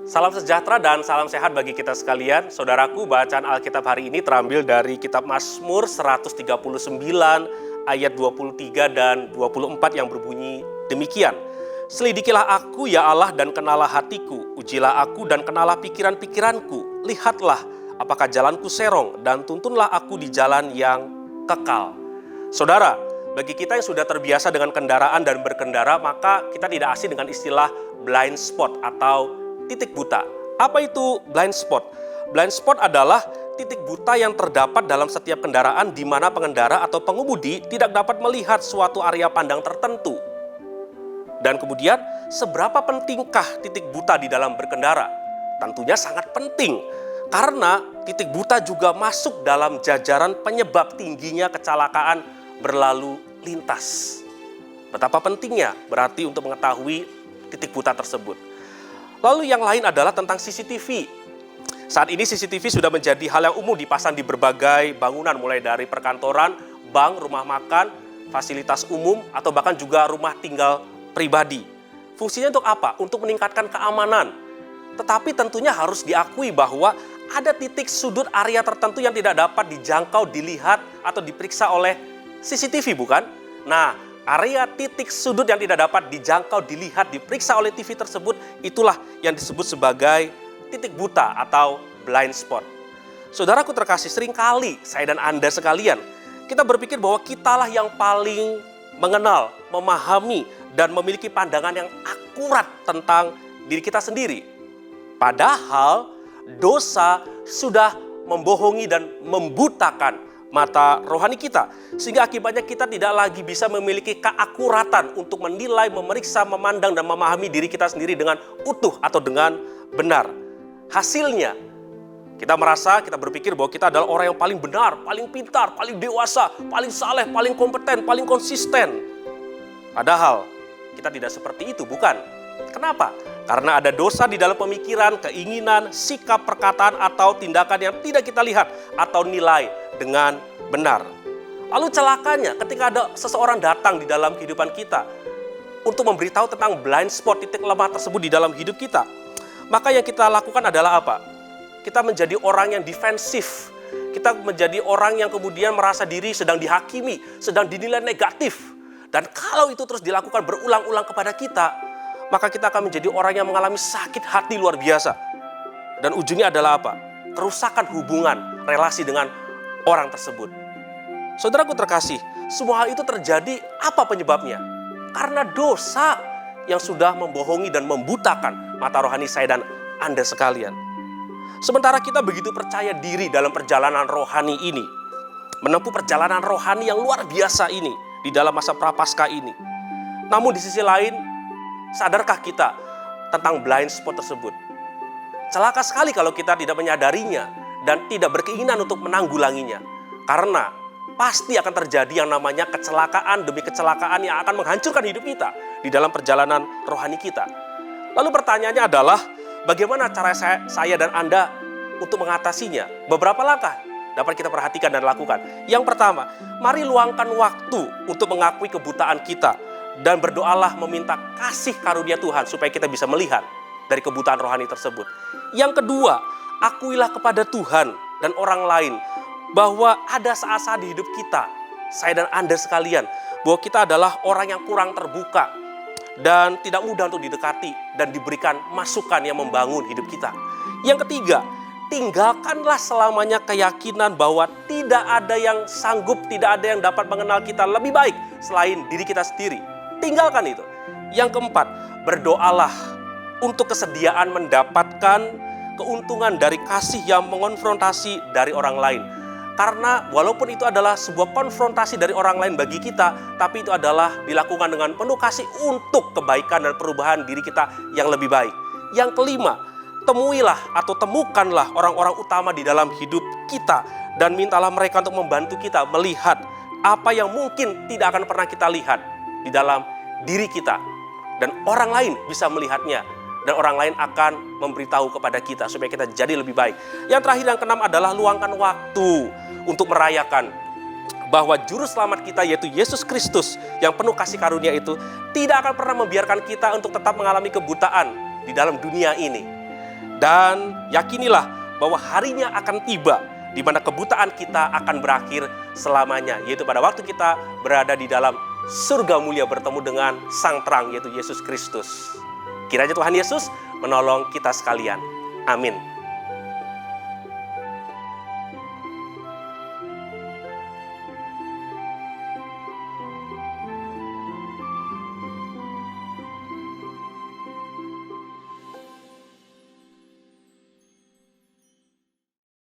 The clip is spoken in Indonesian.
Salam sejahtera dan salam sehat bagi kita sekalian. Saudaraku, bacaan Alkitab hari ini terambil dari kitab Mazmur 139 ayat 23 dan 24 yang berbunyi demikian. Selidikilah aku ya Allah dan kenalah hatiku, ujilah aku dan kenalah pikiran-pikiranku. Lihatlah apakah jalanku serong dan tuntunlah aku di jalan yang kekal. Saudara, bagi kita yang sudah terbiasa dengan kendaraan dan berkendara, maka kita tidak asing dengan istilah blind spot atau titik buta. Apa itu blind spot? Blind spot adalah titik buta yang terdapat dalam setiap kendaraan di mana pengendara atau pengemudi tidak dapat melihat suatu area pandang tertentu. Dan kemudian, seberapa pentingkah titik buta di dalam berkendara? Tentunya sangat penting, karena titik buta juga masuk dalam jajaran penyebab tingginya kecelakaan berlalu lintas. Betapa pentingnya berarti untuk mengetahui titik buta tersebut. Lalu yang lain adalah tentang CCTV. Saat ini CCTV sudah menjadi hal yang umum dipasang di berbagai bangunan, mulai dari perkantoran, bank, rumah makan, fasilitas umum, atau bahkan juga rumah tinggal pribadi. Fungsinya untuk apa? Untuk meningkatkan keamanan. Tetapi tentunya harus diakui bahwa ada titik sudut area tertentu yang tidak dapat dijangkau, dilihat, atau diperiksa oleh CCTV, bukan? Nah, area titik sudut yang tidak dapat dijangkau, dilihat, diperiksa oleh TV tersebut, itulah yang disebut sebagai titik buta atau blind spot. Saudaraku terkasih, seringkali saya dan Anda sekalian, kita berpikir bahwa kitalah yang paling mengenal, memahami, dan memiliki pandangan yang akurat tentang diri kita sendiri. Padahal dosa sudah membohongi dan membutakan mata rohani kita, sehingga akibatnya kita tidak lagi bisa memiliki keakuratan untuk menilai, memeriksa, memandang, dan memahami diri kita sendiri dengan utuh atau dengan benar. Hasilnya, kita berpikir bahwa kita adalah orang yang paling benar, paling pintar, paling dewasa, paling saleh, paling kompeten, paling konsisten. Padahal, kita tidak seperti itu, bukan? Kenapa? Karena ada dosa di dalam pemikiran, keinginan, sikap, perkataan, atau tindakan yang tidak kita lihat atau nilai dengan benar. Lalu celakanya ketika ada seseorang datang di dalam kehidupan kita untuk memberitahu tentang blind spot, titik lemah tersebut di dalam hidup kita, maka yang kita lakukan adalah apa? Kita menjadi orang yang defensif. Kita menjadi orang yang kemudian merasa diri sedang dihakimi, sedang dinilai negatif. Dan kalau itu terus dilakukan berulang-ulang kepada kita, maka kita akan menjadi orang yang mengalami sakit hati luar biasa. Dan ujungnya adalah apa? Kerusakan hubungan, relasi dengan orang tersebut. Saudaraku terkasih, semua hal itu terjadi apa penyebabnya? Karena dosa yang sudah membohongi dan membutakan mata rohani saya dan Anda sekalian. Sementara kita begitu percaya diri dalam perjalanan rohani ini, menempuh perjalanan rohani yang luar biasa ini di dalam masa prapaskah ini. Namun di sisi lain, sadarkah kita tentang blind spot tersebut? Celaka sekali kalau kita tidak menyadarinya dan tidak berkeinginan untuk menanggulanginya. Karena pasti akan terjadi yang namanya kecelakaan demi kecelakaan yang akan menghancurkan hidup kita di dalam perjalanan rohani kita. Lalu pertanyaannya adalah, bagaimana cara saya dan Anda untuk mengatasinya? Beberapa langkah dapat kita perhatikan dan lakukan. Yang pertama, mari luangkan waktu untuk mengakui kebutaan kita dan berdoalah meminta kasih karunia Tuhan supaya kita bisa melihat dari kebutaan rohani tersebut. Yang kedua, akuilah kepada Tuhan dan orang lain bahwa ada saat-saat di hidup kita, saya dan Anda sekalian, bahwa kita adalah orang yang kurang terbuka dan tidak mudah untuk didekati dan diberikan masukan yang membangun hidup kita. Yang ketiga, tinggalkanlah selamanya keyakinan bahwa tidak ada yang sanggup, tidak ada yang dapat mengenal kita lebih baik selain diri kita sendiri. Tinggalkan itu. Yang keempat, berdoalah untuk kesediaan mendapatkan keuntungan dari kasih yang mengonfrontasi dari orang lain. Karena walaupun itu adalah sebuah konfrontasi dari orang lain bagi kita, tapi itu adalah dilakukan dengan penuh kasih untuk kebaikan dan perubahan diri kita yang lebih baik. Yang kelima, temuilah atau temukanlah orang-orang utama di dalam hidup kita dan mintalah mereka untuk membantu kita melihat apa yang mungkin tidak akan pernah kita lihat di dalam diri kita. Dan orang lain bisa melihatnya dan orang lain akan memberitahu kepada kita supaya kita jadi lebih baik. Yang terakhir, yang keenam adalah luangkan waktu untuk merayakan bahwa juru selamat kita yaitu Yesus Kristus yang penuh kasih karunia itu tidak akan pernah membiarkan kita untuk tetap mengalami kebutaan di dalam dunia ini. Dan yakinilah bahwa harinya akan tiba di mana kebutaan kita akan berakhir selamanya, yaitu pada waktu kita berada di dalam surga mulia bertemu dengan Sang Terang, yaitu Yesus Kristus. Kiranya Tuhan Yesus menolong kita sekalian. Amin.